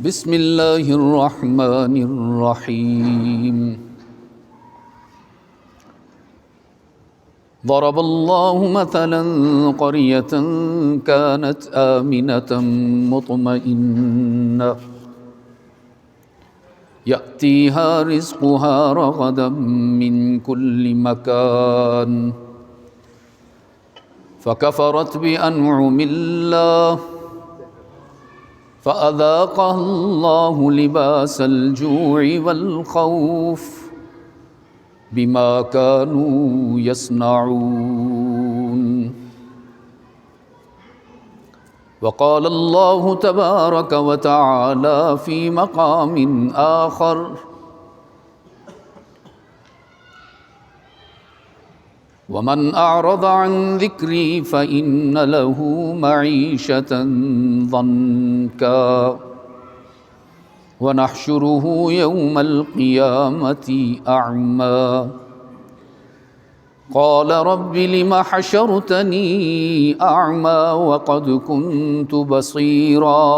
بسم اللہ الرحمن الرحیم ضرب اللہ مثلا قریة كانت آمنة مطمئنة يأتيها رزقها رغدا من كل مكان فكفرت بأنعم الله فأذاقها الله لباس الجوع والخوف بما كانوا يصنعون وقال الله تبارك وتعالى في مقام آخر ومن أعرض عن ذكري فإن له معيشة ضنكا ونحشره يوم القيامة أعمى قال رب لم حشرتني أعمى وقد كنت بصيرا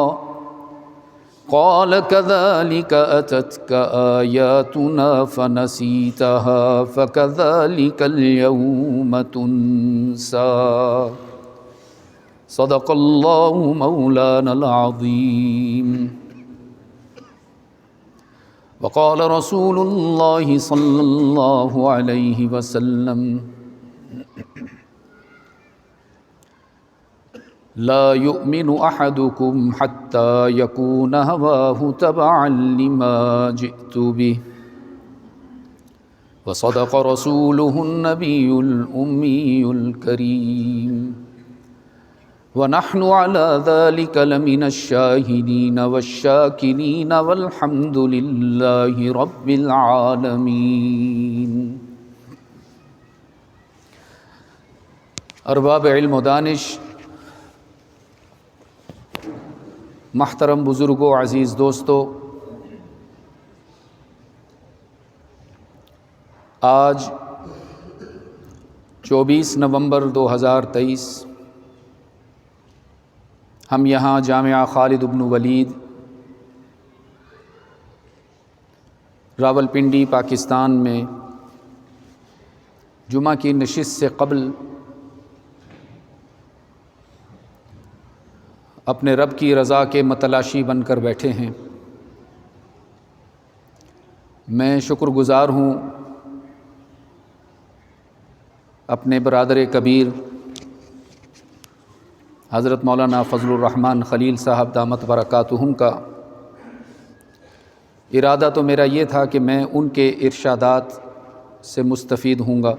قال كذلك أتتك آياتنا فنسيتها فكذلك اليوم تنسى صدق الله مولانا العظيم وقال رسول الله صلى الله عليه وسلم لا يؤمن أحدكم حتى يكون هواه تبعا لما جئت به وصدق رسوله النبي الأمي الكريم ونحن على ذلك لمن الشاهدين والشاكرين والحمد لله رب العالمين۔ ارباب علم و دانش، محترم بزرگوں، عزیز دوستو، آج 24 نومبر 2023 ہم یہاں جامعہ خالد بن ولید راولپنڈی پاکستان میں جمعہ کی نشست سے قبل اپنے رب کی رضا کے متلاشی بن کر بیٹھے ہیں۔ میں شکر گزار ہوں اپنے برادر کبیر حضرت مولانا فضل الرحمن خلیل صاحب دامت برکاتہم کا۔ ارادہ تو میرا یہ تھا کہ میں ان کے ارشادات سے مستفید ہوں گا،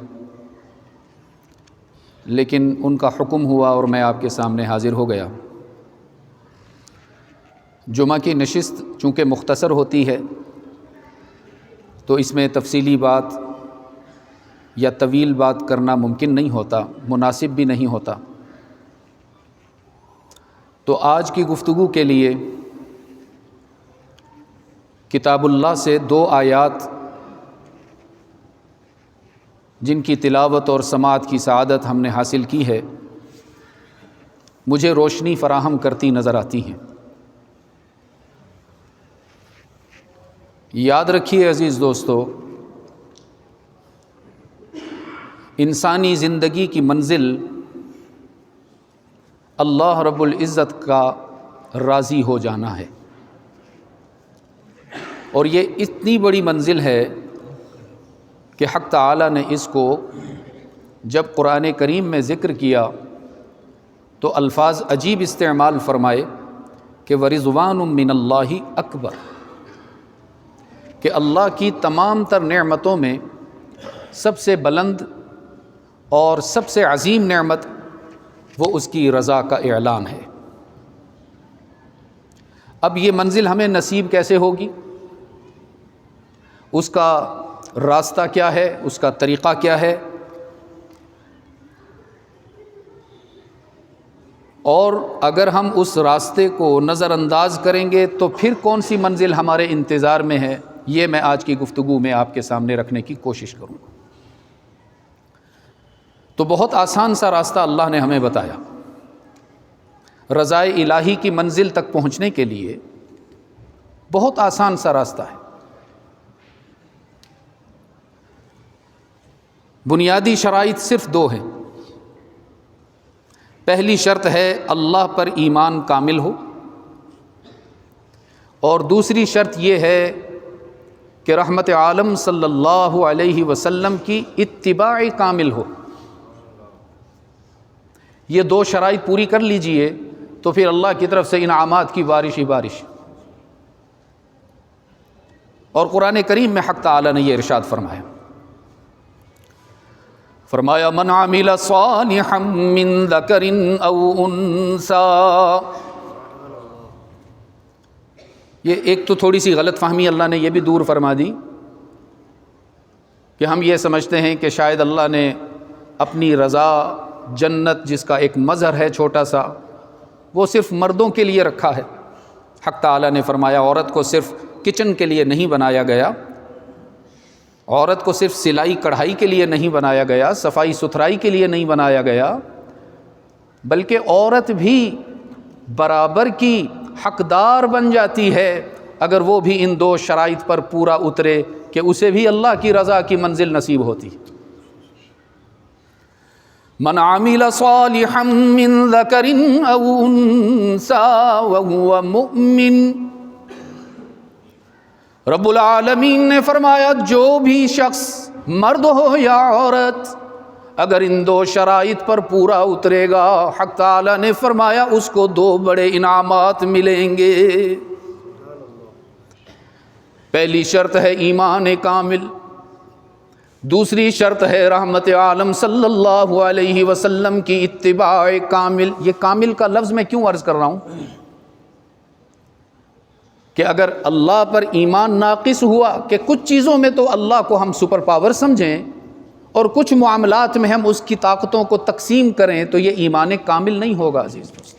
لیکن ان کا حکم ہوا اور میں آپ کے سامنے حاضر ہو گیا۔ جمعہ کی نشست چونکہ مختصر ہوتی ہے تو اس میں تفصیلی بات یا طویل بات کرنا ممکن نہیں ہوتا، مناسب بھی نہیں ہوتا۔ تو آج کی گفتگو کے لیے کتاب اللہ سے 2 آیات جن کی تلاوت اور سماعت کی سعادت ہم نے حاصل کی ہے، مجھے روشنی فراہم کرتی نظر آتی ہیں۔ یاد رکھیے عزیز دوستو، انسانی زندگی کی منزل اللہ رب العزت کا راضی ہو جانا ہے، اور یہ اتنی بڑی منزل ہے کہ حق تعالی نے اس کو جب قرآن کریم میں ذکر کیا تو الفاظ عجیب استعمال فرمائے کہ وَرِضْوَانٌ مِّنَ اللَّهِ اکبر، کہ اللہ کی تمام تر نعمتوں میں سب سے بلند اور سب سے عظیم نعمت وہ اس کی رضا کا اعلان ہے۔ اب یہ منزل ہمیں نصیب کیسے ہوگی، اس کا راستہ کیا ہے، اس کا طریقہ کیا ہے، اور اگر ہم اس راستے کو نظر انداز کریں گے تو پھر کون سی منزل ہمارے انتظار میں ہے، یہ میں آج کی گفتگو میں آپ کے سامنے رکھنے کی کوشش کروں گا۔ تو بہت آسان سا راستہ اللہ نے ہمیں بتایا۔ رضائے الہی کی منزل تک پہنچنے کے لیے بہت آسان سا راستہ ہے۔ بنیادی شرائط صرف دو ہیں۔ پہلی شرط ہے اللہ پر ایمان کامل ہو، اور دوسری شرط یہ ہے کہ رحمت عالم صلی اللہ علیہ وسلم کی اتباع کامل ہو۔ یہ دو شرائط پوری کر لیجئے تو پھر اللہ کی طرف سے انعامات کی بارش ہی بارش۔ اور قرآن کریم میں حق تعالی نے یہ ارشاد فرمایا من عمل صالحا من ذکر او انثی۔ یہ ایک تو تھوڑی سی غلط فہمی اللہ نے یہ بھی دور فرما دی کہ ہم یہ سمجھتے ہیں کہ شاید اللہ نے اپنی رضا، جنت جس کا ایک مظہر ہے چھوٹا سا، وہ صرف مردوں کے لیے رکھا ہے۔ حق تعالی نے فرمایا عورت کو صرف کچن کے لیے نہیں بنایا گیا، عورت کو صرف سلائی کڑھائی کے لیے نہیں بنایا گیا، صفائی ستھرائی کے لیے نہیں بنایا گیا، بلکہ عورت بھی برابر کی حقدار بن جاتی ہے اگر وہ بھی ان دو شرائط پر پورا اترے کہ اسے بھی اللہ کی رضا کی منزل نصیب ہوتی۔ من عمل صالحا من ذکر او انثی وهو مؤمن، رب العالمین نے فرمایا جو بھی شخص مرد ہو یا عورت اگر ان دو شرائط پر پورا اترے گا، حق تعالی نے فرمایا اس کو دو بڑے انعامات ملیں گے۔ پہلی شرط ہے ایمان کامل، دوسری شرط ہے رحمت عالم صلی اللہ علیہ وسلم کی اتباع کامل۔ یہ کامل کا لفظ میں کیوں عرض کر رہا ہوں کہ اگر اللہ پر ایمان ناقص ہوا کہ کچھ چیزوں میں تو اللہ کو ہم سپر پاور سمجھیں اور کچھ معاملات میں ہم اس کی طاقتوں کو تقسیم کریں تو یہ ایمان کامل نہیں ہوگا عزیز دوست۔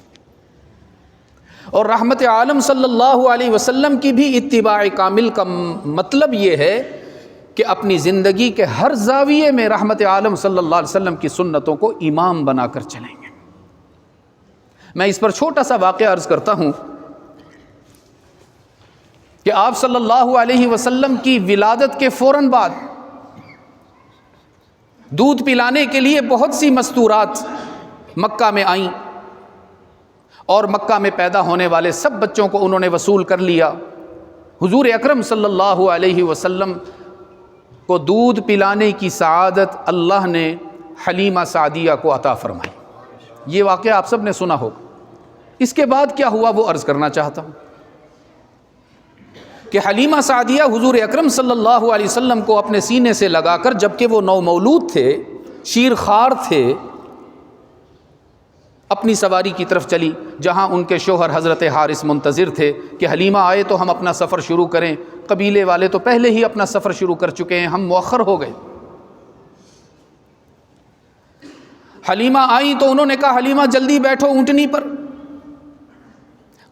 اور رحمت عالم صلی اللہ علیہ وسلم کی بھی اتباع کامل کا مطلب یہ ہے کہ اپنی زندگی کے ہر زاویے میں رحمت عالم صلی اللہ علیہ وسلم کی سنتوں کو امام بنا کر چلیں گے۔ میں اس پر چھوٹا سا واقعہ عرض کرتا ہوں کہ آپ صلی اللہ علیہ وسلم کی ولادت کے فوراً بعد دودھ پلانے کے لیے بہت سی مستورات مکہ میں آئیں، اور مکہ میں پیدا ہونے والے سب بچوں کو انہوں نے وصول کر لیا۔ حضور اکرم صلی اللہ علیہ وسلم کو دودھ پلانے کی سعادت اللہ نے حلیمہ سعدیہ کو عطا فرمائی۔ یہ واقعہ آپ سب نے سنا ہوگا۔ اس کے بعد کیا ہوا وہ عرض کرنا چاہتا ہوں کہ حلیمہ سعدیہ حضور اکرم صلی اللہ علیہ وسلم کو اپنے سینے سے لگا کر، جبکہ وہ نو مولود تھے، شیر خوار تھے، اپنی سواری کی طرف چلی جہاں ان کے شوہر حضرت حارث منتظر تھے کہ حلیمہ آئے تو ہم اپنا سفر شروع کریں۔ قبیلے والے تو پہلے ہی اپنا سفر شروع کر چکے ہیں، ہم مؤخر ہو گئے۔ حلیمہ آئیں تو انہوں نے کہا حلیمہ جلدی بیٹھو اونٹنی پر۔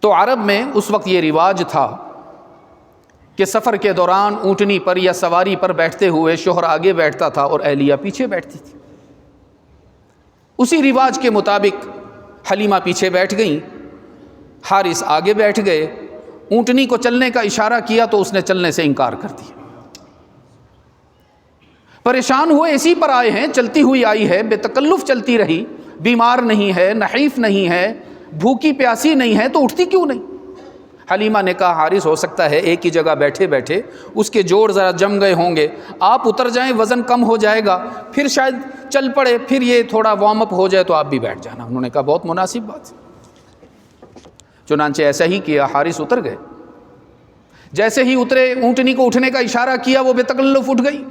تو عرب میں اس وقت یہ رواج تھا کہ سفر کے دوران اونٹنی پر یا سواری پر بیٹھتے ہوئے شوہر آگے بیٹھتا تھا اور اہلیہ پیچھے بیٹھتی تھی۔ اسی رواج کے مطابق حلیمہ پیچھے بیٹھ گئیں، حارث آگے بیٹھ گئے۔ اونٹنی کو چلنے کا اشارہ کیا تو اس نے چلنے سے انکار کر دیا۔ پریشان ہوئے، اسی پر آئے ہیں، چلتی ہوئی آئی ہے، بے تکلف چلتی رہی، بیمار نہیں ہے، نحیف نہیں ہے، بھوکی پیاسی نہیں ہے، تو اٹھتی کیوں نہیں؟ حلیمہ نے کہا حارث ہو سکتا ہے ایک ہی جگہ بیٹھے بیٹھے اس کے جوڑ ذرا جم گئے ہوں گے، آپ اتر جائیں، وزن کم ہو جائے گا، پھر شاید چل پڑے، پھر یہ تھوڑا وارم اپ ہو جائے تو آپ بھی بیٹھ جانا۔ انہوں نے کہا بہت مناسب بات۔ چنانچہ ایسا ہی کیا، حارث اتر گئے۔ جیسے ہی اترے، اونٹنی کو اٹھنے کا اشارہ کیا، وہ بے تکلف اٹھ گئی۔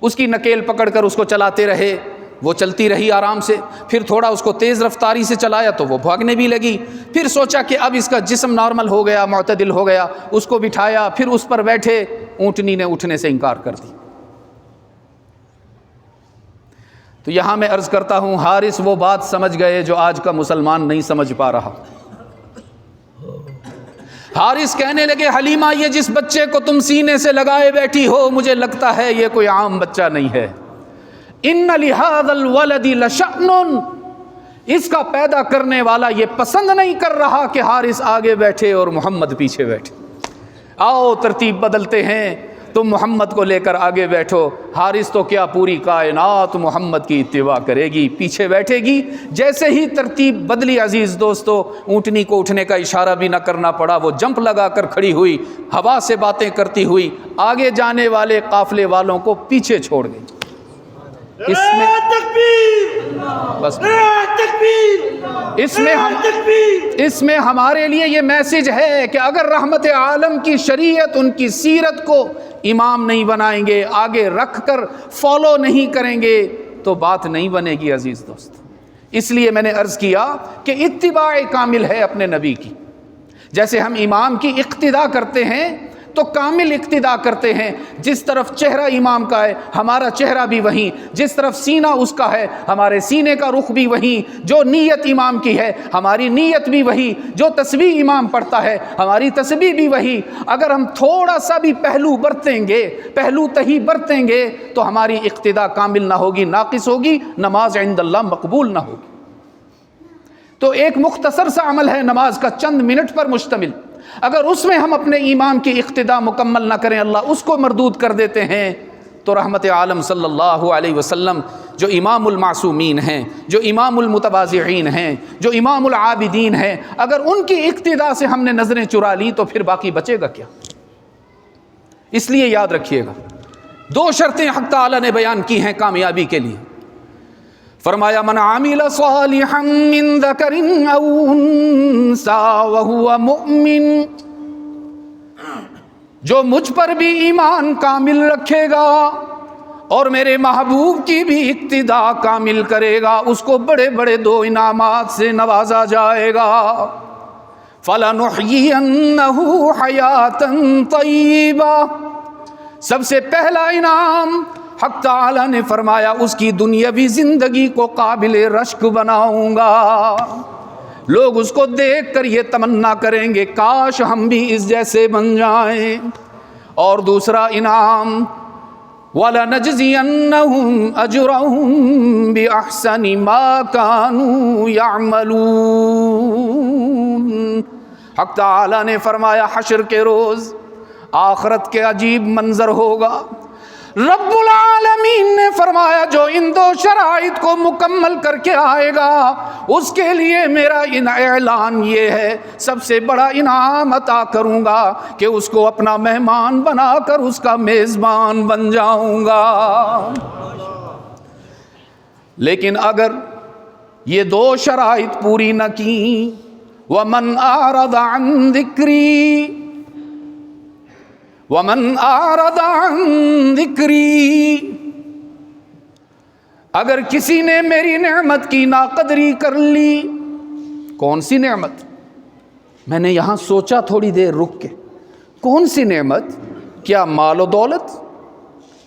اس کی نکیل پکڑ کر اس کو چلاتے رہے، وہ چلتی رہی آرام سے۔ پھر تھوڑا اس کو تیز رفتاری سے چلایا تو وہ بھاگنے بھی لگی۔ پھر سوچا کہ اب اس کا جسم نارمل ہو گیا، معتدل ہو گیا، اس کو بٹھایا، پھر اس پر بیٹھے، اونٹنی نے اٹھنے سے انکار کر دی۔ تو یہاں میں عرض کرتا ہوں حارث وہ بات سمجھ گئے جو آج کا مسلمان نہیں سمجھ پا رہا۔ حارث کہنے لگے حلیمہ یہ جس بچے کو تم سینے سے لگائے بیٹھی ہو مجھے لگتا ہے یہ کوئی عام بچہ نہیں ہے۔ ان لہذا الولد لشأن، اس کا پیدا کرنے والا یہ پسند نہیں کر رہا کہ حارث آگے بیٹھے اور محمد پیچھے بیٹھے. آؤ ترتیب بدلتے ہیں، تم محمد کو لے کر آگے بیٹھو. حارث تو کیا پوری کائنات محمد کی اتباع کرے گی، پیچھے بیٹھے گی. جیسے ہی ترتیب بدلی عزیز دوستو، اونٹنی کو اٹھنے کا اشارہ بھی نہ کرنا پڑا، وہ جمپ لگا کر کھڑی ہوئی، ہوا سے باتیں کرتی ہوئی آگے جانے والے قافلے والوں کو پیچھے چھوڑ گئی. اس میں ہمارے لیے یہ میسج ہے کہ اگر رحمت عالم کی شریعت، ان کی سیرت کو امام نہیں بنائیں گے، آگے رکھ کر فالو نہیں کریں گے تو بات نہیں بنے گی عزیز دوست. اس لیے میں نے عرض کیا کہ اتباع کامل ہے اپنے نبی کی. جیسے ہم امام کی اقتداء کرتے ہیں تو کامل اقتداء کرتے ہیں. جس طرف چہرہ امام کا ہے ہمارا چہرہ بھی وہیں، جس طرف سینہ اس کا ہے ہمارے سینے کا رخ بھی وہیں، جو نیت امام کی ہے ہماری نیت بھی وہی، جو تسبیح امام پڑھتا ہے ہماری تسبیح بھی وہی. اگر ہم تھوڑا سا بھی پہلو برتیں گے، پہلو تہی برتیں گے تو ہماری اقتداء کامل نہ ہوگی، ناقص ہوگی، نماز عند اللہ مقبول نہ ہوگی. تو ایک مختصر سا عمل ہے نماز کا، چند منٹ پر مشتمل. اگر اس میں ہم اپنے امام کی اقتداء مکمل نہ کریں، اللہ اس کو مردود کر دیتے ہیں. تو رحمت عالم صلی اللہ علیہ وسلم جو امام المعصومین ہیں، جو امام المتواضعین ہیں، جو امام العابدین ہیں، اگر ان کی اقتداء سے ہم نے نظریں چرا لی تو پھر باقی بچے گا کیا؟ اس لیے یاد رکھیے گا، 2 شرطیں حق تعالی نے بیان کی ہیں کامیابی کے لیے. فرمایا من عمل صالحا من ذکر او انثى وهو مؤمن، جو مجھ پر بھی ایمان کامل رکھے گا اور میرے محبوب کی بھی اقتداء کامل کرے گا، اس کو بڑے بڑے 2 انعامات سے نوازا جائے گا. فَلَنُحْيِيَنَّهُ حَيَاةً طَيِّبَةً، سب سے پہلا انعام حق تعالی نے فرمایا اس کی دنیاوی زندگی کو قابل رشک بناؤں گا. لوگ اس کو دیکھ کر یہ تمنا کریں گے کاش ہم بھی اس جیسے بن جائیں. اور دوسرا انعام وَلَنَجْزِيَنَّهُمْ أَجْرَهُمْ بِأَحْسَنِ مَا كَانُوا يَعْمَلُونَ. حق تعالی نے فرمایا حشر کے روز آخرت کے عجیب منظر ہوگا. رب العالمین نے فرمایا جو ان 2 شرائط کو مکمل کر کے آئے گا اس کے لیے میرا اعلان یہ ہے، سب سے بڑا انعام عطا کروں گا کہ اس کو اپنا مہمان بنا کر اس کا میزبان بن جاؤں گا. لیکن اگر یہ 2 شرائط پوری نہ کی، وَمَنْ أَعْرَضَ عَنْ ذِكْرِي وَمَنْ أَعْرَضَ عَنْ ذِكْرِي، اگر کسی نے میری نعمت کی ناقدری کر لی. کون سی نعمت؟ میں نے یہاں سوچا تھوڑی دیر رک کے، کون سی نعمت؟ کیا مال و دولت؟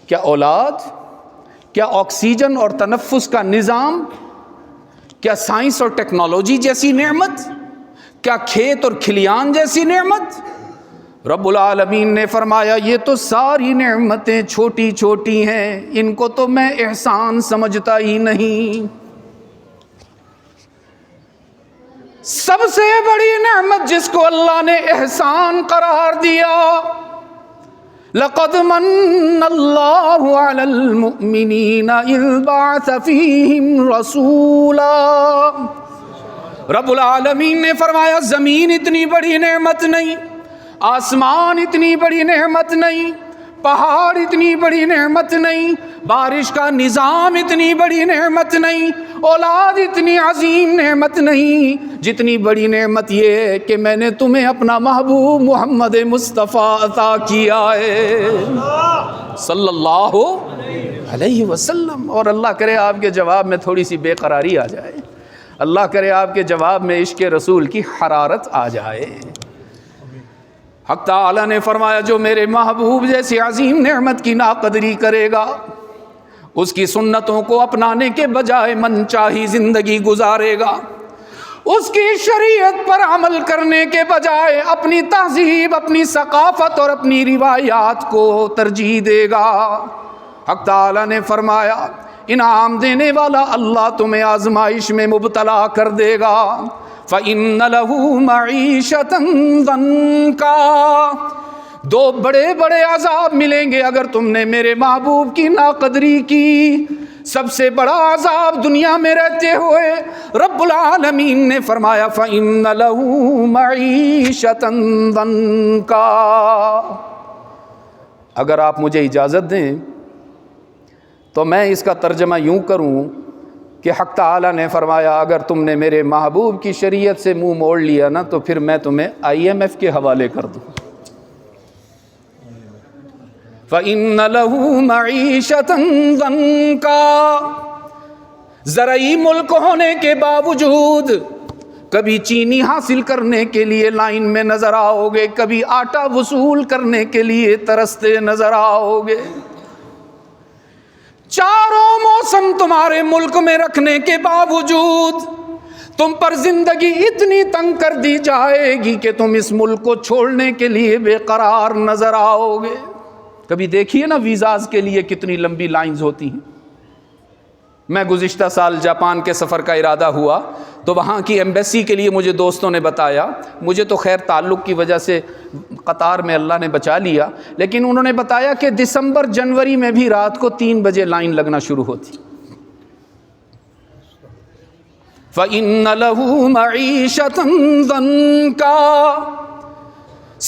کیا اولاد؟ کیا آکسیجن اور تنفس کا نظام؟ کیا سائنس اور ٹیکنالوجی جیسی نعمت؟ کیا کھیت اور کھلیان جیسی نعمت؟ رب العالمین نے فرمایا یہ تو ساری نعمتیں چھوٹی چھوٹی ہیں، ان کو تو میں احسان سمجھتا ہی نہیں. سب سے بڑی نعمت جس کو اللہ نے احسان قرار دیا، لقد من اللہ علی المؤمنین اذ بعث فیہم رسولا. رب العالمین نے فرمایا زمین اتنی بڑی نعمت نہیں، آسمان اتنی بڑی نعمت نہیں، پہاڑ اتنی بڑی نعمت نہیں، بارش کا نظام اتنی بڑی نعمت نہیں، اولاد اتنی عظیم نعمت نہیں، جتنی بڑی نعمت یہ ہے کہ میں نے تمہیں اپنا محبوب محمد مصطفیٰ عطا کیا ہے صلی اللہ علیہ وسلم. اور اللہ کرے آپ کے جواب میں تھوڑی سی بے قراری آ جائے، اللہ کرے آپ کے جواب میں عشق رسول کی حرارت آ جائے. حق تعالی نے فرمایا جو میرے محبوب جیسی عظیم نعمت کی ناقدری کرے گا، اس کی سنتوں کو اپنانے کے بجائے من چاہی زندگی گزارے گا، اس کی شریعت پر عمل کرنے کے بجائے اپنی تہذیب، اپنی ثقافت اور اپنی روایات کو ترجیح دے گا. حق تعالی نے فرمایا انعام دینے والا اللہ تمہیں آزمائش میں مبتلا کر دے گا. فَإِنَّ لَهُ مَعِيشَةً ضَنْكَا، دو بڑے بڑے عذاب ملیں گے اگر تم نے میرے محبوب کی ناقدری کی. سب سے بڑا عذاب دنیا میں رہتے ہوئے رب العالمین نے فرمایا فَإِنَّ لَهُ مَعِيشَةً ضَنْكَا. اگر آپ مجھے اجازت دیں تو میں اس کا ترجمہ یوں کروں کہ حق تعالیٰ نے فرمایا اگر تم نے میرے محبوب کی شریعت سے منہ موڑ لیا نا تو پھر میں تمہیں IMF کے حوالے کر دوں. فَإِنَّ لَهُ مَعِيشَةً ضَنْكَا، زرعی ملک ہونے کے باوجود کبھی چینی حاصل کرنے کے لیے لائن میں نظر آؤ گے، کبھی آٹا وصول کرنے کے لیے ترستے نظر آؤ گے. چاروں موسم تمہارے ملک میں رکھنے کے باوجود تم پر زندگی اتنی تنگ کر دی جائے گی کہ تم اس ملک کو چھوڑنے کے لیے بے قرار نظر آؤ گے. کبھی دیکھیے نا ویزاز کے لیے کتنی لمبی لائنز ہوتی ہیں. میں گزشتہ سال جاپان کے سفر کا ارادہ ہوا تو وہاں کی ایمبیسی کے لیے مجھے دوستوں نے بتایا، مجھے تو خیر تعلق کی وجہ سے قطار میں اللہ نے بچا لیا، لیکن انہوں نے بتایا کہ دسمبر جنوری میں بھی رات کو 3 بجے لائن لگنا شروع ہوتی. فَإِنَّ لَهُ مَعِيشَةً ضَنْكَا،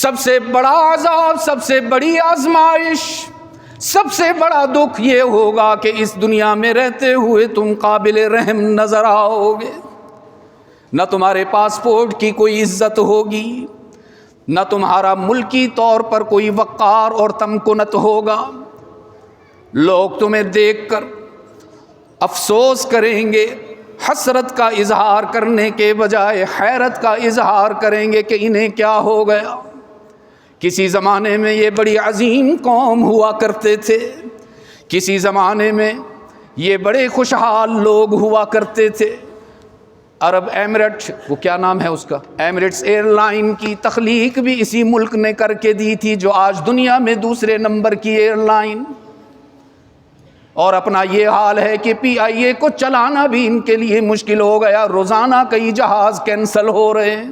سب سے بڑا عذاب، سب سے بڑی آزمائش، سب سے بڑا دکھ یہ ہوگا کہ اس دنیا میں رہتے ہوئے تم قابل رحم نظر آؤ گے. نہ تمہارے پاسپورٹ کی کوئی عزت ہوگی، نہ تمہارا ملکی طور پر کوئی وقار اور تمکنت ہوگا. لوگ تمہیں دیکھ کر افسوس کریں گے، حسرت کا اظہار کرنے کے بجائے حیرت کا اظہار کریں گے کہ انہیں کیا ہو گیا. کسی زمانے میں یہ بڑی عظیم قوم ہوا کرتے تھے، کسی زمانے میں یہ بڑے خوشحال لوگ ہوا کرتے تھے. عرب ایمریٹ، وہ کیا نام ہے اس کا، ایمریٹس ایئر لائن کی تخلیق بھی اسی ملک نے کر کے دی تھی جو آج دنیا میں دوسرے نمبر کی ایئر لائن. اور اپنا یہ حال ہے کہ PIA کو چلانا بھی ان کے لیے مشکل ہو گیا، روزانہ کئی جہاز کینسل ہو رہے ہیں.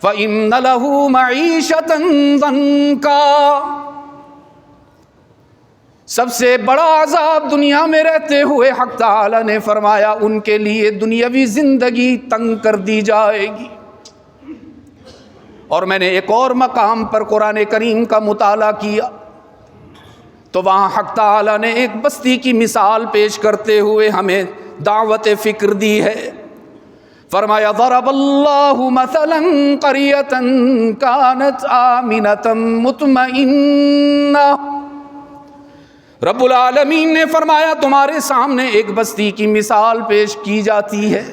فَإِنَّ لَهُ مَعِيشَةً ضَنْكَا، سب سے بڑا عذاب دنیا میں رہتے ہوئے حق تعالی نے فرمایا ان کے لیے دنیاوی زندگی تنگ کر دی جائے گی. اور میں نے ایک اور مقام پر قرآن کریم کا مطالعہ کیا تو وہاں حق تعالی نے ایک بستی کی مثال پیش کرتے ہوئے ہمیں دعوت فکر دی ہے. فرمایا ضرب اللہ مثلا قریۃ کانت آمنۃ مطمئنہ، رب العالمین نے فرمایا تمہارے سامنے ایک بستی کی مثال پیش کی جاتی ہے.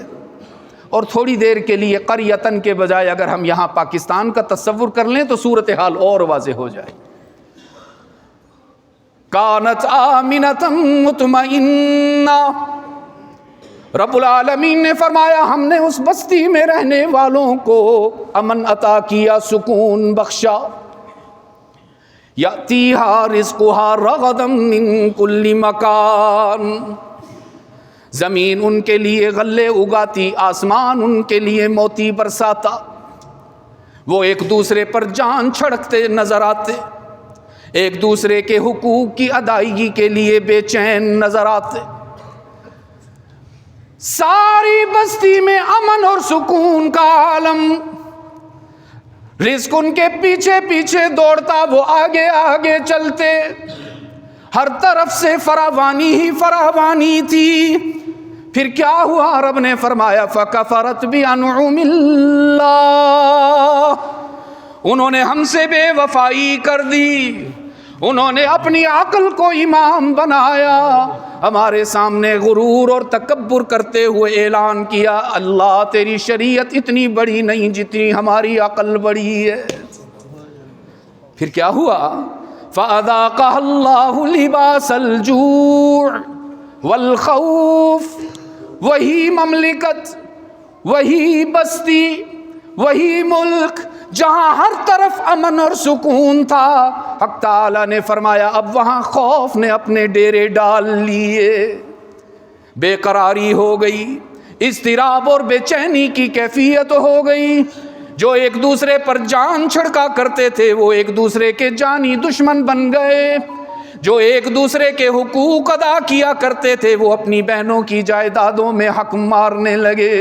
اور تھوڑی دیر کے لیے قریۃن کے بجائے اگر ہم یہاں پاکستان کا تصور کر لیں تو صورتحال اور واضح ہو جائے. کانت آمنۃ مطمئنہ، رب العالمین نے فرمایا ہم نے اس بستی میں رہنے والوں کو امن عطا کیا، سکون بخشا. یأتیہا رزقہا رغدا من کل مکان، زمین ان کے لیے غلے اگاتی، آسمان ان کے لیے موتی برساتا. وہ ایک دوسرے پر جان چھڑکتے نظر آتے، ایک دوسرے کے حقوق کی ادائیگی کے لیے بے چین نظر آتے. ساری بستی میں امن اور سکون کا عالم، رزق ان کے پیچھے پیچھے دوڑتا، وہ آگے آگے چلتے، ہر طرف سے فراوانی ہی فراوانی تھی. پھر کیا ہوا؟ رب نے فرمایا فَكَفَرَتْ بِأَنْعُمِ اللَّهِ، انہوں نے ہم سے بے وفائی کر دی، انہوں نے اپنی عقل کو امام بنایا، ہمارے سامنے غرور اور تکبر کرتے ہوئے اعلان کیا اللہ تیری شریعت اتنی بڑی نہیں جتنی ہماری عقل بڑی ہے. پھر کیا ہوا؟ فَأَذَاقَهَا اللَّهُ لِبَاسَ الْجُوعِ وَالْخَوْفِ، وہی مملکت، وہی بستی، وہی ملک جہاں ہر طرف امن اور سکون تھا، حق تعالیٰ نے فرمایا اب وہاں خوف نے اپنے ڈیرے ڈال لیے، بے قراری ہو گئی، اضطراب اور بے چینی کی کیفیت ہو گئی۔ جو ایک دوسرے پر جان چھڑکا کرتے تھے وہ ایک دوسرے کے جانی دشمن بن گئے، جو ایک دوسرے کے حقوق ادا کیا کرتے تھے وہ اپنی بہنوں کی جائیدادوں میں حق مارنے لگے۔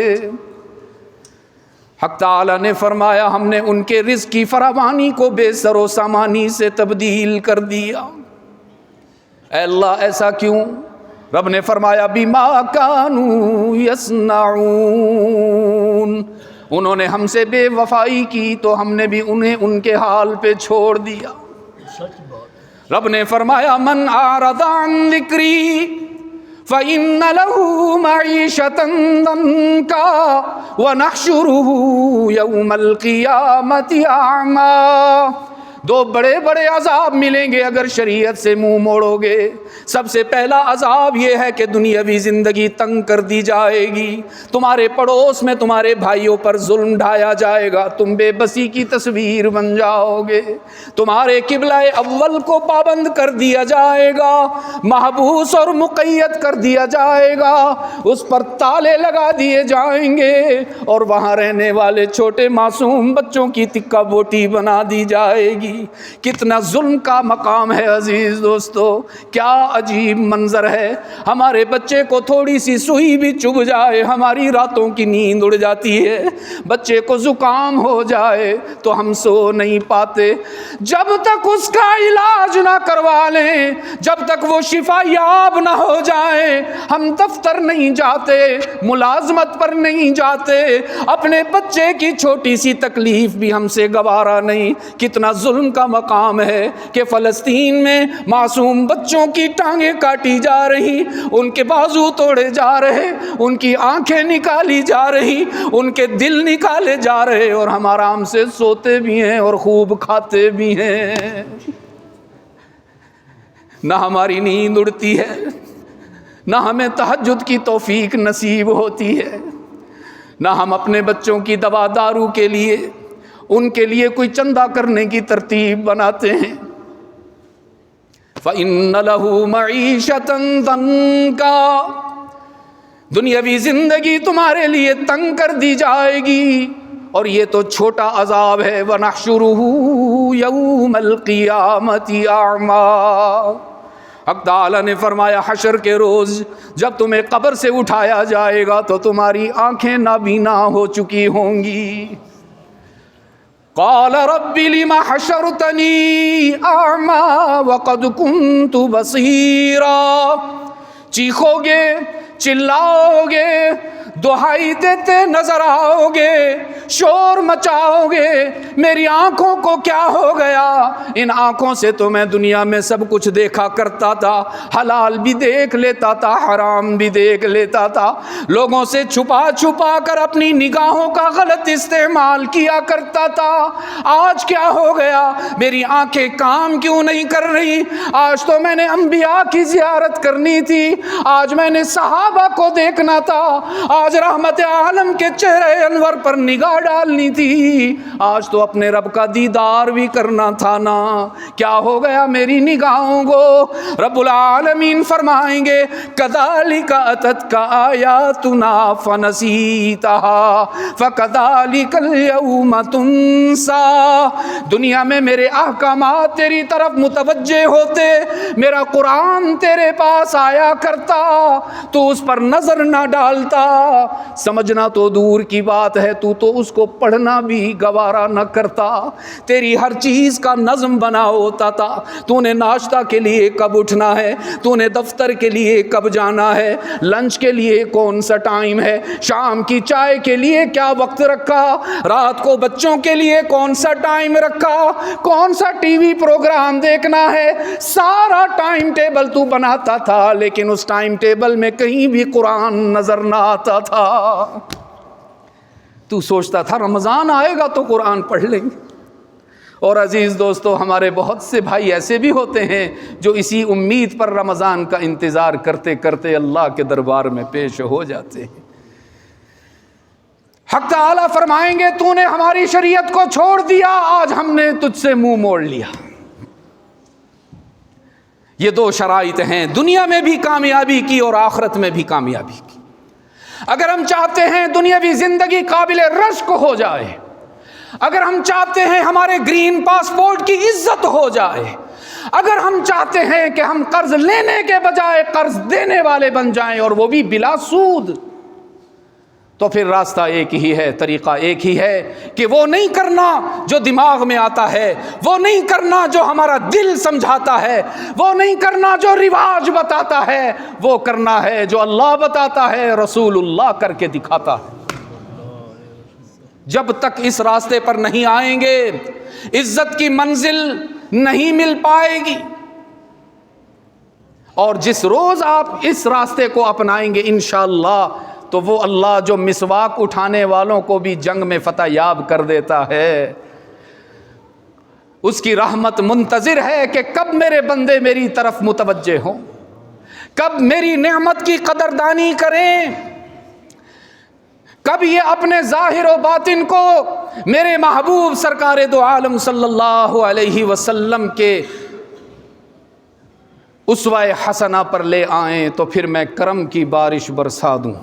حق تعالیٰ نے فرمایا ہم نے ان کے رزق کی فراوانی کو بے سر و سامانی سے تبدیل کر دیا۔ اے اللہ ایسا کیوں؟ رب نے فرمایا بما کانوا یصنعون، انہوں نے ہم سے بے وفائی کی تو ہم نے بھی انہیں ان کے حال پہ چھوڑ دیا۔ رب نے فرمایا من اعرض عن ذکری فإن له معیشة ضنکا ونحشره یوم القیامة اعمی۔ دو بڑے بڑے عذاب ملیں گے اگر شریعت سے منہ موڑو گے۔ سب سے پہلا عذاب یہ ہے کہ دنیاوی زندگی تنگ کر دی جائے گی، تمہارے پڑوس میں تمہارے بھائیوں پر ظلم ڈھایا جائے گا، تم بے بسی کی تصویر بن جاؤ گے، تمہارے قبلہ اول کو پابند کر دیا جائے گا، محبوس اور مقید کر دیا جائے گا، اس پر تالے لگا دیے جائیں گے، اور وہاں رہنے والے چھوٹے معصوم بچوں کی تکہ بوٹی بنا دی جائے گی۔ کتنا ظلم کا مقام ہے عزیز دوستو، کیا عجیب منظر ہے۔ ہمارے بچے کو تھوڑی سی سوئی بھی چبھ جائے ہماری راتوں کی نیند اڑ جاتی ہے، بچے کو زکام ہو جائے تو ہم سو نہیں پاتے۔ جب تک اس کا علاج نہ کروا لیں، جب تک وہ شفا یاب نہ ہو جائے، ہم دفتر نہیں جاتے، ملازمت پر نہیں جاتے، اپنے بچے کی چھوٹی سی تکلیف بھی ہم سے گوارا نہیں۔ کتنا ظلم کا مقام ہے کہ فلسطین میں معصوم بچوں کی ٹانگیں کاٹی جا رہی، ان کے بازو توڑے جا رہے، ان کی آنکھیں نکالی جا رہی، ان کے دل نکالے جا رہے، اور ہم آرام سے سوتے بھی ہیں اور خوب کھاتے بھی ہیں۔ نہ ہماری نیند اڑتی ہے، نہ ہمیں تہجد کی توفیق نصیب ہوتی ہے، نہ ہم اپنے بچوں کی دوا دارو کے لیے ان کے لیے کوئی چندہ کرنے کی ترتیب بناتے ہیں۔ فَإِنَّ لَهُ مَعِيشَةً ضَنْكَا، دنیاوی زندگی تمہارے لیے تنگ کر دی جائے گی، اور یہ تو چھوٹا عذاب ہے۔ وَنَحْشُرُهُ يَوْمَ الْقِيَامَةِ أَعْمَى، حق تعالیٰ نے فرمایا حشر کے روز جب تمہیں قبر سے اٹھایا جائے گا تو تمہاری آنکھیں نابینا ہو چکی ہوں گی۔ قال رب لم حشرتنی اعمی وقد كنت بصیرا، چیخو گے، چلاؤ گے، دہائی دیتے نظر آؤ گے، شور مچاؤ گے، میری آنکھوں کو کیا ہو گیا؟ ان آنکھوں سے تو میں دنیا میں سب کچھ دیکھا کرتا تھا، حلال بھی دیکھ لیتا تھا، حرام بھی دیکھ لیتا تھا، لوگوں سے چھپا چھپا کر اپنی نگاہوں کا غلط استعمال کیا کرتا تھا۔ آج کیا ہو گیا؟ میری آنکھیں کام کیوں نہیں کر رہی؟ آج تو میں نے انبیاء کی زیارت کرنی تھی، آج میں نے صحابہ کو دیکھنا تھا، آج رحمت عالم کے چہرے انور پر نگاہ ڈالنی تھی، آج تو اپنے رب کا دیدار بھی کرنا تھا نا، کیا ہو گیا میری نگاہوں کو؟ رب العالمین فرمائیں گے کذالک اتتک آیاتنا فنسیتها فکذالک اليوم تنسی۔ دنیا میں میرے احکامات تیری طرف متوجہ ہوتے، میرا قرآن تیرے پاس آیا کرتا، تو اس پر نظر نہ ڈالتا، سمجھنا تو دور کی بات ہے، تو اس کو پڑھنا بھی گوارا نہ کرتا۔ تیری ہر چیز کا نظم بنا ہوتا تھا، تو نے ناشتہ کے لیے کب اٹھنا ہے، تو نے دفتر کے لیے کب جانا ہے، لنچ کے لیے کون سا ٹائم ہے، شام کی چائے کے لیے کیا وقت رکھا، رات کو بچوں کے لیے کون سا ٹائم رکھا، کون سا ٹی وی پروگرام دیکھنا ہے، سارا ٹائم ٹیبل تو بناتا تھا، لیکن اس ٹائم ٹیبل میں کہیں بھی قرآن نظر نہ آتا تھا۔ تو سوچتا تھا رمضان آئے گا تو قرآن پڑھ لیں گے۔ اور عزیز دوستو، ہمارے بہت سے بھائی ایسے بھی ہوتے ہیں جو اسی امید پر رمضان کا انتظار کرتے کرتے اللہ کے دربار میں پیش ہو جاتے ہیں۔ حق تعالیٰ فرمائیں گے تو نے ہماری شریعت کو چھوڑ دیا، آج ہم نے تجھ سے منہ موڑ لیا۔ یہ دو شرائط ہیں، دنیا میں بھی کامیابی کی اور آخرت میں بھی کامیابی کی۔ اگر ہم چاہتے ہیں دنیاوی زندگی قابل رشک ہو جائے، اگر ہم چاہتے ہیں ہمارے گرین پاسپورٹ کی عزت ہو جائے، اگر ہم چاہتے ہیں کہ ہم قرض لینے کے بجائے قرض دینے والے بن جائیں اور وہ بھی بلا سود، تو پھر راستہ ایک ہی ہے، طریقہ ایک ہی ہے کہ وہ نہیں کرنا جو دماغ میں آتا ہے، وہ نہیں کرنا جو ہمارا دل سمجھاتا ہے، وہ نہیں کرنا جو رواج بتاتا ہے، وہ کرنا ہے جو اللہ بتاتا ہے، رسول اللہ کر کے دکھاتا ہے۔ جب تک اس راستے پر نہیں آئیں گے عزت کی منزل نہیں مل پائے گی، اور جس روز آپ اس راستے کو اپنائیں گے انشاءاللہ تو وہ اللہ جو مسواک اٹھانے والوں کو بھی جنگ میں فتح یاب کر دیتا ہے، اس کی رحمت منتظر ہے کہ کب میرے بندے میری طرف متوجہ ہوں، کب میری نعمت کی قدردانی کریں، کب یہ اپنے ظاہر و باطن کو میرے محبوب سرکار دو عالم صلی اللہ علیہ وسلم کے اسوہ حسنہ پر لے آئیں تو پھر میں کرم کی بارش برسا دوں۔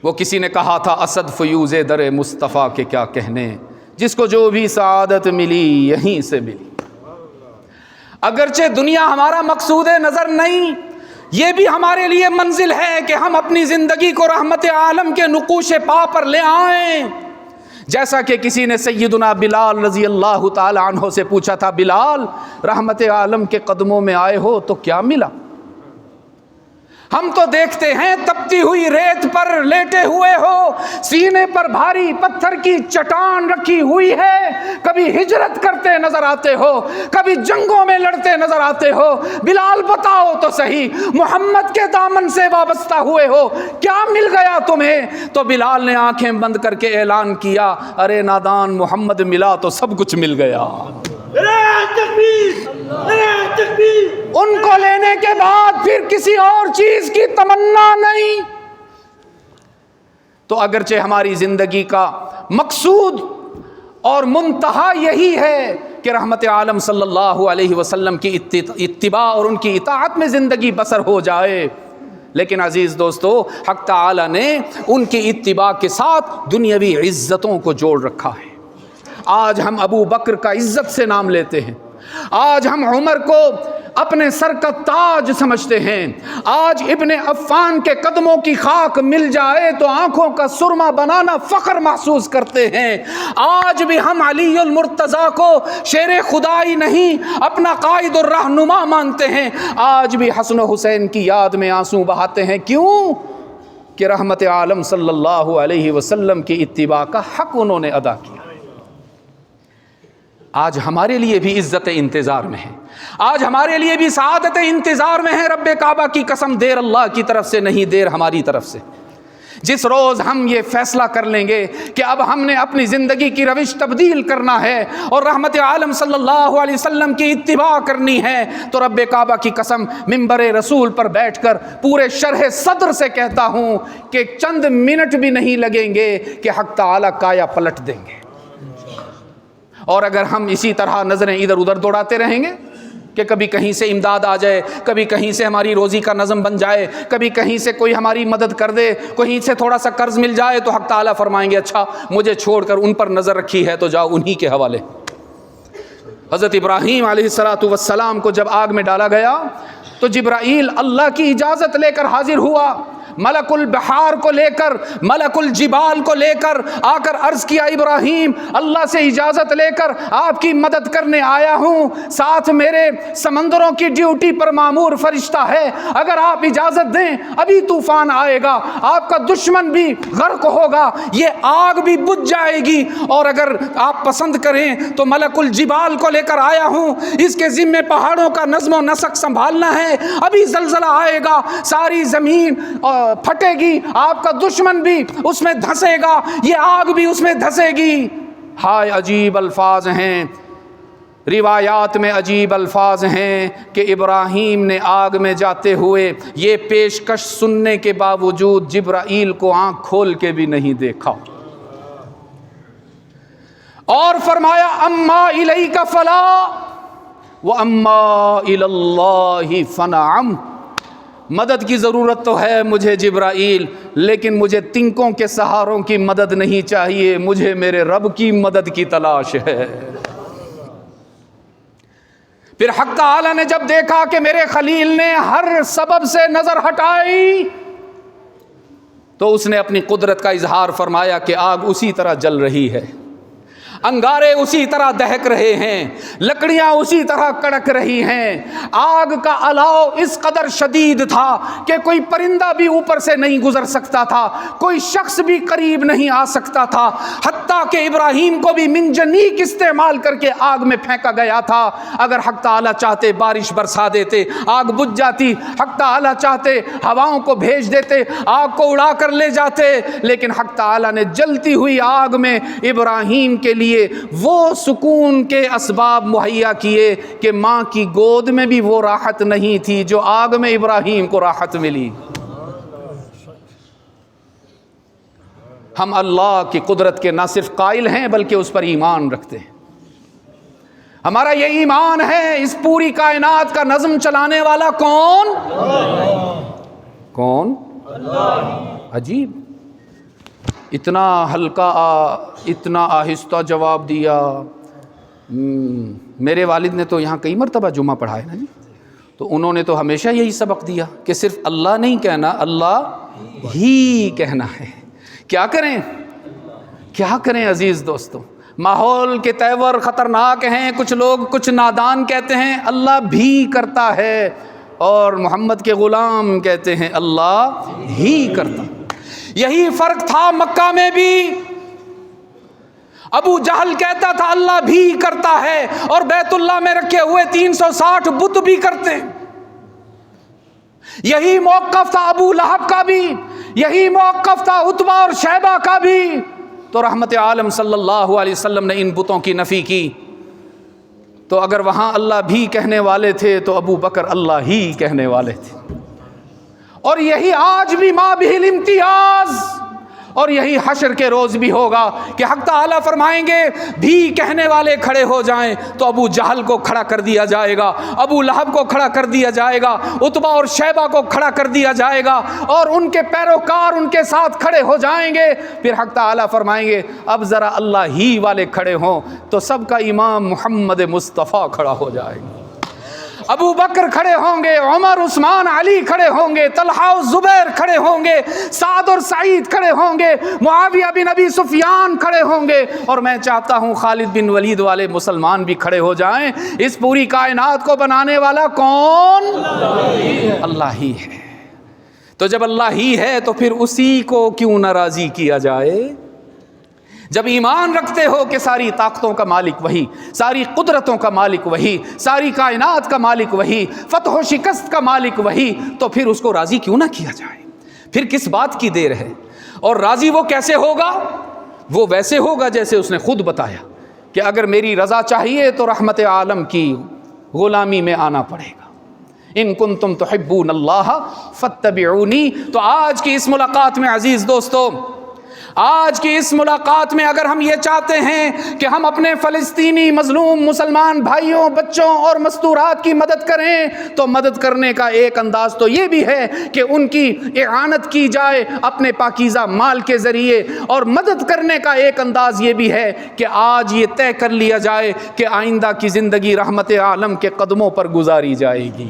وہ کسی نے کہا تھا اسد فیوز در مصطفیٰ کے کیا کہنے، جس کو جو بھی سعادت ملی یہیں سے ملی۔ اگرچہ دنیا ہمارا مقصود نظر نہیں، یہ بھی ہمارے لیے منزل ہے کہ ہم اپنی زندگی کو رحمت عالم کے نقوش پا پر لے آئیں۔ جیسا کہ کسی نے سیدنا بلال رضی اللہ تعالی عنہ سے پوچھا تھا، بلال رحمت عالم کے قدموں میں آئے ہو تو کیا ملا؟ ہم تو دیکھتے ہیں تپتی ہوئی ریت پر لیٹے ہوئے ہو، سینے پر بھاری پتھر کی چٹان رکھی ہوئی ہے، کبھی ہجرت کرتے نظر آتے ہو، کبھی جنگوں میں لڑتے نظر آتے ہو۔ بلال بتاؤ تو صحیح، محمد کے دامن سے وابستہ ہوئے ہو، کیا مل گیا تمہیں؟ تو بلال نے آنکھیں بند کر کے اعلان کیا، ارے نادان، محمد ملا تو سب کچھ مل گیا۔ ان کو لینے کے بعد پھر کسی اور چیز کی تمنا نہیں۔ تو اگرچہ ہماری زندگی کا مقصود اور منتہا یہی ہے کہ رحمت عالم صلی اللہ علیہ وسلم کی اتباع اور ان کی اطاعت میں زندگی بسر ہو جائے، لیکن عزیز دوستو، حق تعالی نے ان کی اتباع کے ساتھ دنیاوی عزتوں کو جوڑ رکھا ہے۔ آج ہم ابو بکر کا عزت سے نام لیتے ہیں، آج ہم عمر کو اپنے سر کا تاج سمجھتے ہیں، آج ابن عفان کے قدموں کی خاک مل جائے تو آنکھوں کا سرما بنانا فخر محسوس کرتے ہیں، آج بھی ہم علی المرتضیٰ کو شیر خدائی نہیں اپنا قائد اور رہنما مانتے ہیں، آج بھی حسن و حسین کی یاد میں آنسو بہاتے ہیں۔ کیوں؟ کہ رحمت عالم صلی اللہ علیہ وسلم کی اتباع کا حق انہوں نے ادا کیا۔ آج ہمارے لیے بھی عزت انتظار میں ہے، آج ہمارے لیے بھی سعادت انتظار میں ہے۔ رب کعبہ کی قسم، دیر اللہ کی طرف سے نہیں، دیر ہماری طرف سے۔ جس روز ہم یہ فیصلہ کر لیں گے کہ اب ہم نے اپنی زندگی کی روش تبدیل کرنا ہے اور رحمت عالم صلی اللہ علیہ وسلم کی اتباع کرنی ہے، تو رب کعبہ کی قسم منبر رسول پر بیٹھ کر پورے شرح صدر سے کہتا ہوں کہ چند منٹ بھی نہیں لگیں گے کہ حق تعالی کایا پلٹ دیں گے۔ اور اگر ہم اسی طرح نظریں ادھر ادھر دوڑاتے رہیں گے کہ کبھی کہیں سے امداد آ جائے، کبھی کہیں سے ہماری روزی کا نظم بن جائے، کبھی کہیں سے کوئی ہماری مدد کر دے، کہیں سے تھوڑا سا قرض مل جائے، تو حق تعالیٰ فرمائیں گے اچھا مجھے چھوڑ کر ان پر نظر رکھی ہے تو جاؤ انہی کے حوالے۔ حضرت ابراہیم علیہ السلام کو جب آگ میں ڈالا گیا تو جبرائیل اللہ کی اجازت لے کر حاضر ہوا، ملک البحار کو لے کر، ملک الجبال کو لے کر آ کر عرض کیا، ابراہیم اللہ سے اجازت لے کر آپ کی مدد کرنے آیا ہوں، ساتھ میرے سمندروں کی ڈیوٹی پر مامور فرشتہ ہے، اگر آپ اجازت دیں ابھی طوفان آئے گا، آپ کا دشمن بھی غرق ہوگا، یہ آگ بھی بجھ جائے گی، اور اگر آپ پسند کریں تو ملک الجبال کو لے کر آیا ہوں، اس کے ذمے پہاڑوں کا نظم و نسق سنبھالنا ہے، ابھی زلزلہ آئے گا، ساری زمین پھٹے گی، آپ کا دشمن بھی اس میں دھسے گا، یہ آگ بھی اس میں دھسے گی۔ ہائے عجیب الفاظ ہیں روایات میں عجیب الفاظ ہیں کہ ابراہیم نے آگ میں جاتے ہوئے یہ پیشکش سننے کے باوجود جبرائیل کو آنکھ کھول کے بھی نہیں دیکھا، اور فرمایا اما الیک فلا واما الی اللہ فنعم، مدد کی ضرورت تو ہے مجھے جبرائیل، لیکن مجھے تنکوں کے سہاروں کی مدد نہیں چاہیے، مجھے میرے رب کی مدد کی تلاش ہے۔ پھر حق تعالی نے جب دیکھا کہ میرے خلیل نے ہر سبب سے نظر ہٹائی، تو اس نے اپنی قدرت کا اظہار فرمایا کہ آگ اسی طرح جل رہی ہے، انگارے اسی طرح دہک رہے ہیں، لکڑیاں اسی طرح کڑک رہی ہیں، آگ کا الاؤ اس قدر شدید تھا کہ کوئی پرندہ بھی اوپر سے نہیں گزر سکتا تھا، کوئی شخص بھی قریب نہیں آ سکتا تھا، حتیٰ کہ ابراہیم کو بھی منجنیق استعمال کر کے آگ میں پھینکا گیا تھا۔ اگر حق تعالیٰ چاہتے بارش برسا دیتے، آگ بجھ جاتی، حق تعالیٰ چاہتے ہواؤں کو بھیج دیتے، آگ کو اڑا کر لے جاتے، لیکن حق تعالیٰ نے جلتی ہوئی آگ میں ابراہیم کے لیے وہ سکون کے اسباب مہیا کیے کہ ماں کی گود میں بھی وہ راحت نہیں تھی جو آگ میں ابراہیم کو راحت ملی۔ ہم اللہ کی قدرت کے نہ صرف قائل ہیں بلکہ اس پر ایمان رکھتے ہیں۔ ہمارا یہ ایمان ہے اس پوری کائنات کا نظم چلانے والا کون؟ عجیب، اتنا ہلکا اتنا آہستہ جواب دیا۔ میرے والد نے تو یہاں کئی مرتبہ جمعہ پڑھا ہے نا جی، تو انہوں نے تو ہمیشہ یہی سبق دیا کہ صرف اللہ نہیں کہنا، اللہ ہی کہنا ہے۔ کیا کریں عزیز دوستو، ماحول کے تیور خطرناک ہیں، کچھ لوگ کچھ نادان کہتے ہیں اللہ بھی کرتا ہے، اور محمد کے غلام کہتے ہیں اللہ ہی کرتا۔ یہی فرق تھا مکہ میں بھی، ابو جہل کہتا تھا اللہ بھی کرتا ہے، اور بیت اللہ میں رکھے ہوئے 360 بت بھی کرتے ہیں۔ یہی موقف تھا ابو لہب کا بھی، یہی موقف تھا عتبہ اور شیبہ کا بھی، تو رحمت عالم صلی اللہ علیہ وسلم نے ان بتوں کی نفی کی۔ تو اگر وہاں اللہ بھی کہنے والے تھے تو ابو بکر اللہ ہی کہنے والے تھے، اور یہی آج بھی ما بہل امتیاز، اور یہی حشر کے روز بھی ہوگا کہ حق تعالیٰ فرمائیں گے بھی کہنے والے کھڑے ہو جائیں تو ابو جہل کو کھڑا کر دیا جائے گا، ابو لہب کو کھڑا کر دیا جائے گا، عتبہ اور شیبہ کو کھڑا کر دیا جائے گا، اور ان کے پیروکار ان کے ساتھ کھڑے ہو جائیں گے۔ پھر حق تعالیٰ فرمائیں گے اب ذرا اللہ ہی والے کھڑے ہوں، تو سب کا امام محمد مصطفیٰ کھڑا ہو جائے گا، ابو بکر کھڑے ہوں گے، عمر عثمان علی کھڑے ہوں گے، طلحہ و زبیر کھڑے ہوں گے، سعد اور سعید کھڑے ہوں گے، معاویہ بن ابی سفیان کھڑے ہوں گے، اور میں چاہتا ہوں خالد بن ولید والے مسلمان بھی کھڑے ہو جائیں۔ اس پوری کائنات کو بنانے والا کون؟ اللہ ہی ہے۔ تو جب اللہ ہی ہے تو پھر اسی کو کیوں ناراضی کیا جائے؟ جب ایمان رکھتے ہو کہ ساری طاقتوں کا مالک وہی، ساری قدرتوں کا مالک وہی، ساری کائنات کا مالک وہی، فتح و شکست کا مالک وہی، تو پھر اس کو راضی کیوں نہ کیا جائے؟ پھر کس بات کی دیر ہے؟ اور راضی وہ کیسے ہوگا؟ وہ ویسے ہوگا جیسے اس نے خود بتایا کہ اگر میری رضا چاہیے تو رحمت عالم کی غلامی میں آنا پڑے گا۔ ان کنتم تحبون اللہ فاتبعونی۔ تو آج کی اس ملاقات میں عزیز دوستو، آج کی اس ملاقات میں اگر ہم یہ چاہتے ہیں کہ ہم اپنے فلسطینی مظلوم مسلمان بھائیوں، بچوں اور مستورات کی مدد کریں، تو مدد کرنے کا ایک انداز تو یہ بھی ہے کہ ان کی اعانت کی جائے اپنے پاکیزہ مال کے ذریعے، اور مدد کرنے کا ایک انداز یہ بھی ہے کہ آج یہ طے کر لیا جائے کہ آئندہ کی زندگی رحمت عالم کے قدموں پر گزاری جائے گی۔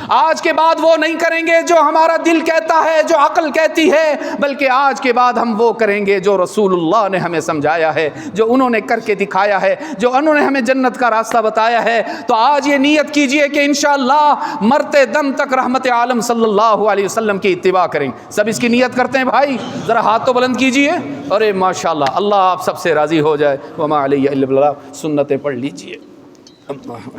آج کے بعد وہ نہیں کریں گے جو ہمارا دل کہتا ہے، جو عقل کہتی ہے، بلکہ آج کے بعد ہم وہ کریں گے جو رسول اللہ نے ہمیں سمجھایا ہے، جو انہوں نے کر کے دکھایا ہے، جو انہوں نے ہمیں جنت کا راستہ بتایا ہے۔ تو آج یہ نیت کیجئے کہ انشاءاللہ مرتے دم تک رحمت عالم صلی اللہ علیہ وسلم کی اتباع کریں۔ سب اس کی نیت کرتے ہیں بھائی؟ ذرا ہاتھ تو بلند کیجئے۔ ارے ماشاءاللہ، اللہ آپ سب سے راضی ہو جائے۔ وما علیہ الا البلاغ، سنتیں پڑھ لیجئے۔ اللہ